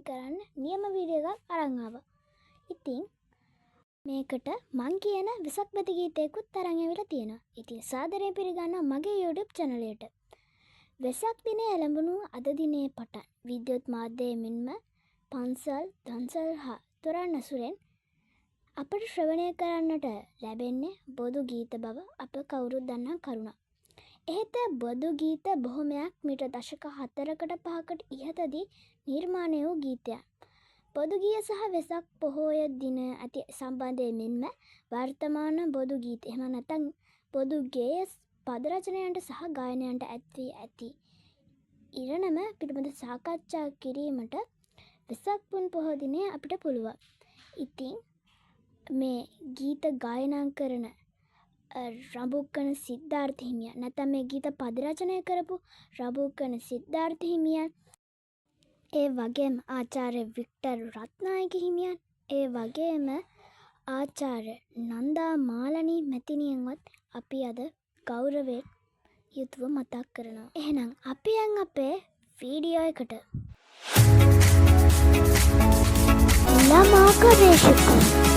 කරන්න නියම වීඩියෝ එකක් අරන් ආවා. ඉතින් මේකට මං කියන වෙසක් බති ගීතයකුත් අරන් ඇවිල්ලා තියෙනවා. ඉතින් සාදරයෙන් පිළිගන්නවා මගේ YouTube channel එකට. වෙසක් දිනේ එළඹුණු අද දිනේ පටන් විද්‍යුත් මාධ්‍යයේ මෙන්ම පන්සල් දන්සල් හා තොරන් ඇසුරෙන් අපට ශ්‍රවණය කරන්නට ලැබෙන්නේ බොදු ගීත බව අප කවුරුත් දන්නා කරුණක්. එහෙත් බොදු ගීත බොහොමයක් මීට දශක 4කට 5කට ඉහතදී නිර්මාණය වූ ගීතයන්. බොදු ගීය සහ වෙසක් පොහොය දින ඇති සම්බන්ධය මෙන්ම වර්තමාන බොදු ගීත එහෙම නැත්නම් බොදු ගේය පද රචනයන්ට සහ ගායනයන්ට ඇත්වී ඇති ඉරණම පිළිබඳ සාකච්ඡා කිරීමට වෙසක් පුන් පොහෝ දිනේ අපිට පුළුවන්. ඉතින් මේ ගීත ගායනා කරන රඹුක්කන සිද්ධාර්ථ හිමියන් නැත්නම් මේ ගීත පද රචනය කරපු රඹුක්කන සිද්ධාර්ථ හිමියන්, ඒ වගේම ආචාර්ය වික්ටර් රත්නායක හිමියන්, ඒ වගේම ආචාර්ය නන්දා මාලනී මැතිණියන්වත් අපි අද ගෞරවයෙන් යුතුව මතක් කරනවා. එහෙනම් අපි යන් අපේ වීඩියෝ එකට. ළමා ගවේෂකයා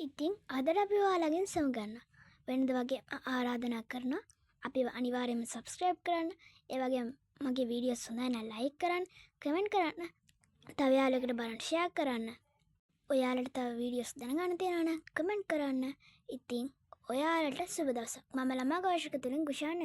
ඉතින් අදට අපි ඔයාලගෙන් සමුගන්න. වෙනද වගේ ආරාධනා කරනවා අපි අනිවාර්යයෙන්ම සබස්ක්‍රයිබ් කරන්න. ඒ වගේම මගේ වීඩියෝස් හොඳයි නම් ලයික් කරන්න, කමෙන්ට් කරන්න, තව යාළුවෙකුට බලන්න ෂෙයා කරන්න. ඔයාලට තව වීඩියෝස් දැනගන්න තියෙනවා නම් කමෙන්ට් කරන්න. ඉතින් ඔයාලට සුබ දවසක්. මම ළමා ගවේෂක තුලින් ගුෂාන්